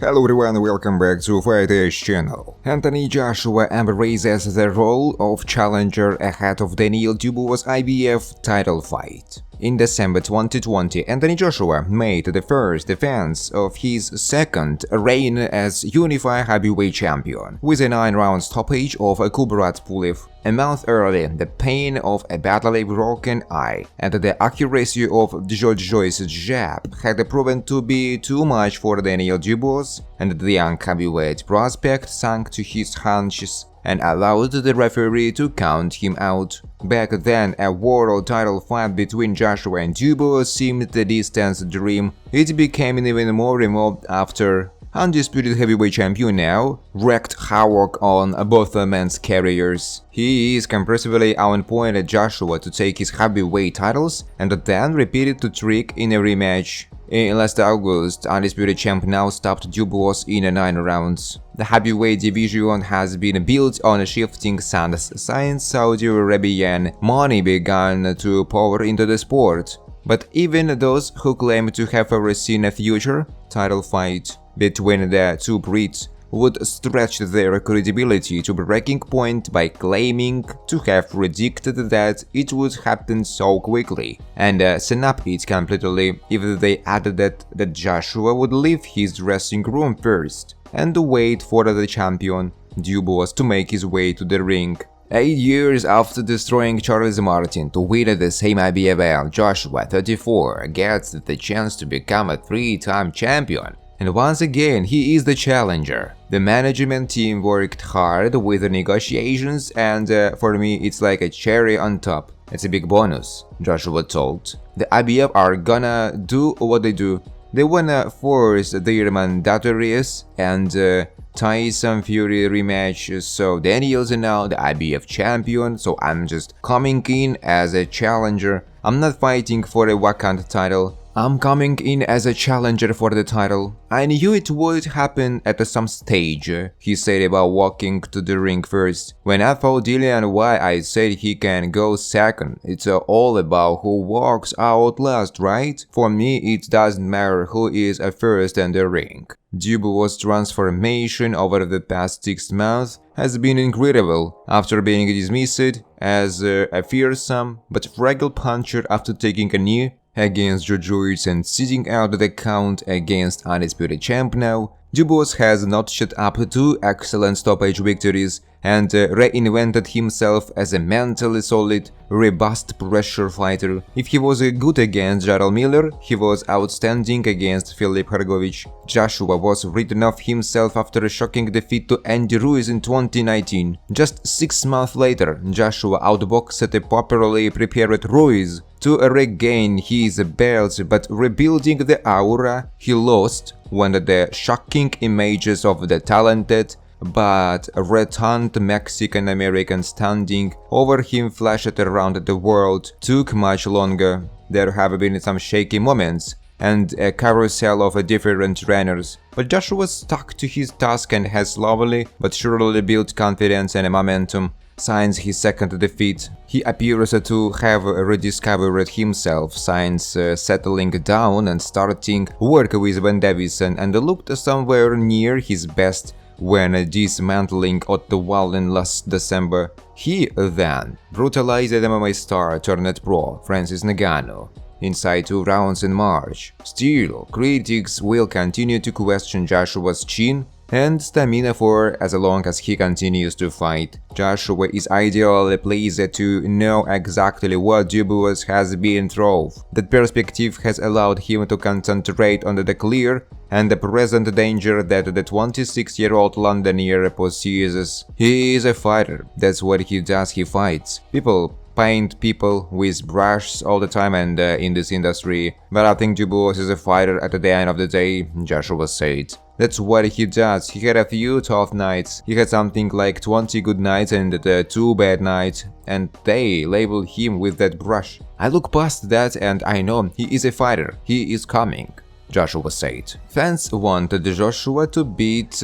Hello everyone, welcome back to Fighters channel. Anthony Joshua embraces the role of challenger ahead of Daniel Dubois' IBF title fight. In December 2020, Anthony Joshua made the first defense of his second reign as unified heavyweight champion, with a 9-round stoppage of Kubrat Pulev. A month earlier, the pain of a badly broken eye and the accuracy of Josh's jab had proven to be too much for Daniel Dubois, and the young heavyweight prospect sank to his haunches and allowed the referee to count him out. Back then, a world title fight between Joshua and Dubois seemed a distant dream. It became even more remote after undisputed heavyweight champion now wreaked havoc on both men's careers. He is comprehensively outpointed Joshua to take his heavyweight titles and then repeated the trick in a rematch. In last August, undisputed champ now stopped Dubois in 9 rounds. The heavyweight division has been built on a shifting sands since Saudi Arabian money began to pour into the sport. But even those who claim to have foreseen a future title fight between the two breeds would stretch their credibility to breaking point by claiming to have predicted that it would happen so quickly, and snap it completely if they added that Joshua would leave his dressing room first and wait for the champion, Dubois, to make his way to the ring. 8 years after destroying Charles Martin to win the same IBF belt, Joshua, 34, gets the chance to become a 3-time champion. And once again, he is the challenger. The management team worked hard with the negotiations, and for me, it's like a cherry on top. It's a big bonus, Joshua told. The IBF are gonna do what they do. They wanna force their mandatories and Tyson Fury rematch, so Daniel's now the IBF champion, so I'm just coming in as a challenger. I'm not fighting for a vacant title. I'm coming in as a challenger for the title. I knew it would happen at some stage, he said about walking to the ring first. When I told Dillian why I said he can go second, it's all about who walks out last, right? For me, it doesn't matter who is first in the ring. Dubois' transformation over the past 6 months has been incredible. After being dismissed as a fearsome but fragile puncher after taking a knee against Joshua and sitting out the count against undisputed champ now, Dubois has notched up 2 excellent stoppage victories and reinvented himself as a mentally solid, robust pressure fighter. If he was good against Jarrell Miller, he was outstanding against Filip Hrgovic. Joshua was written off himself after a shocking defeat to Andy Ruiz in 2019. Just 6 months later, Joshua outboxed a properly prepared Ruiz to regain his belt, but rebuilding the aura he lost when the shocking images of the talented but rotund Mexican-American standing over him flashed around the world took much longer. There have been some shaky moments and a carousel of different trainers, but Joshua stuck to his task and has slowly but surely built confidence and momentum. Since his second defeat, he appears to have rediscovered himself since settling down and starting work with Ben Davison, and looked somewhere near his best when dismantling Otto Wallen last December. He then brutalized MMA star turned pro Francis Ngannou inside 2 rounds in March. Still, critics will continue to question Joshua's chin and stamina for as long as he continues to fight. Joshua is ideally pleased to know exactly what Dubois has been through. That perspective has allowed him to concentrate on the clear and the present danger that the 26-year-old Londoner possesses. He is a fighter. That's what he does, he fights. People paint people with brushes all the time and in this industry, but I think Dubois is a fighter at the end of the day, Joshua said. That's what he does. He had a few tough nights. He had something like 20 good nights and 2 bad nights, and they label him with that brush. I look past that and I know he is a fighter. He is coming, Joshua said. Fans wanted Joshua to beat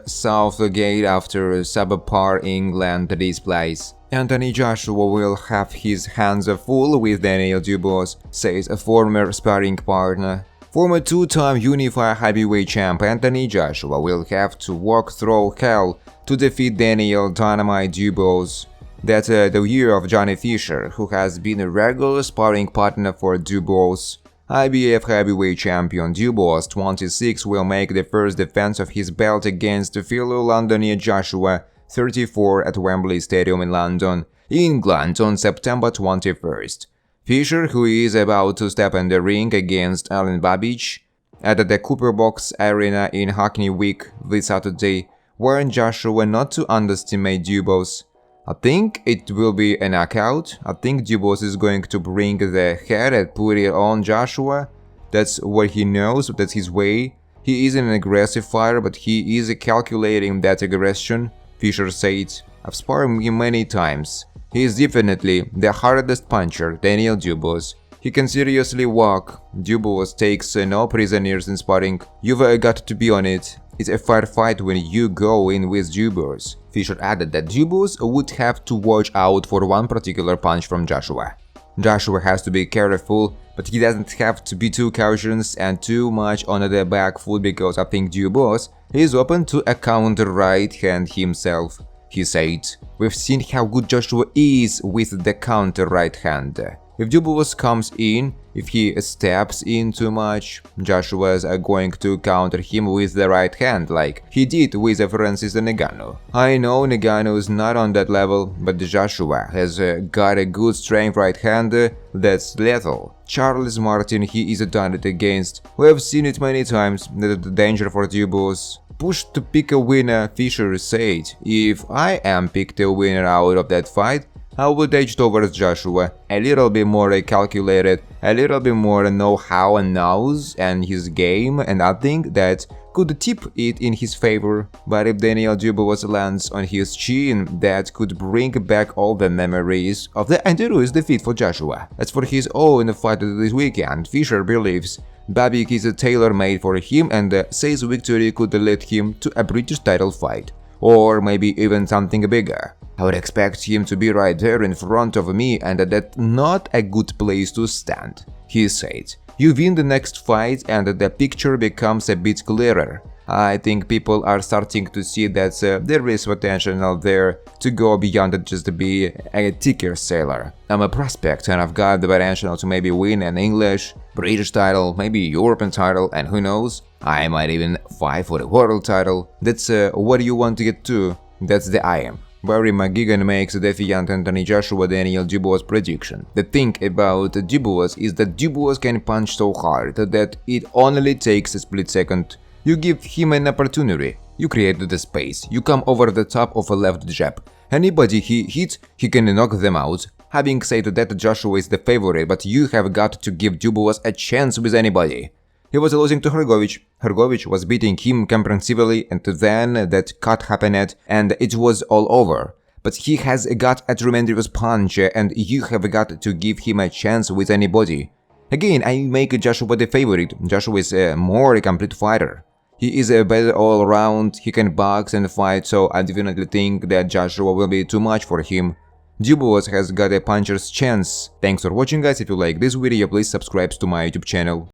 Southgate after subpar England displays. Anthony Joshua will have his hands full with Daniel Dubois, says a former sparring partner. Former two-time unified heavyweight champ Anthony Joshua will have to walk through hell to defeat Daniel Dynamite Dubois. That's the year of Johnny Fisher, who has been a regular sparring partner for Dubois. IBF heavyweight champion Dubois, 26, will make the first defense of his belt against fellow Londonian Joshua, 34, at Wembley Stadium in London, England on September 21st. Fisher, who is about to step in the ring against Alan Babbage at the Cooper Box Arena in Hackney Wick this Saturday, warned Joshua not to underestimate Dubois. I think it will be a knockout. I think Dubois is going to bring the head and put it on Joshua. That's what he knows, that's his way. He is an aggressive fighter, but he is calculating that aggression, Fisher said. I've sparred him many times. He is definitely the hardest puncher, Daniel Dubois. He can seriously walk. Dubois takes no prisoners in sparring. You've got to be on it. It's a fair fight when you go in with Dubois. Fisher added that Dubois would have to watch out for one particular punch from Joshua. Joshua has to be careful, but he doesn't have to be too cautious and too much on the back foot because I think Dubois is open to a counter right hand himself. He said, "We've seen how good Joshua is with the counter right hand. If Dubois comes in, if he steps in too much, Joshua's going to counter him with the right hand like he did with Francis Ngannou. I know Ngannou is not on that level, but Joshua has got a good strength right hand that's lethal. Charles Martin, he is done it against. We have seen it many times, the danger for Dubois. Pushed to pick a winner," Fisher said. "If I am picked a winner out of that fight, I would edge towards Joshua, a little bit more calculated, a little bit more know-how and knows and his game, and I think that could tip it in his favor. But if Daniel Dubois lands on his chin, that could bring back all the memories of the Andrews defeat for Joshua. As for his own fight this weekend, Fisher believes Babbage is tailor-made for him and says victory could lead him to a British title fight, or maybe even something bigger. I would expect him to be right there in front of me, and that's not a good place to stand," he said. "You win the next fight and the picture becomes a bit clearer. I think people are starting to see that there is potential there to go beyond just be a ticker seller. I'm a prospect and I've got the potential to maybe win an English, British title, maybe European title, and who knows, I might even fight for the world title. That's what you want to get to. That's the I am." Barry McGuigan makes defiant Anthony Joshua Daniel Dubois prediction. The thing about Dubois is that Dubois can punch so hard that it only takes a split second. You give him an opportunity, you create the space, you come over the top of a left jab. Anybody he hits, he can knock them out. Having said that, Joshua is the favorite, but you have got to give Dubois a chance with anybody. He was losing to Hrgovic. Hrgovic was beating him comprehensively, and then that cut happened and it was all over. But he has got a tremendous punch and you have got to give him a chance with anybody. Again, I make Joshua the favorite. Joshua is a more complete fighter. He is a better all around, he can box and fight, so I definitely think that Joshua will be too much for him. Dubois has got a puncher's chance. Thanks for watching, guys. If you like this video, please subscribe to my YouTube channel.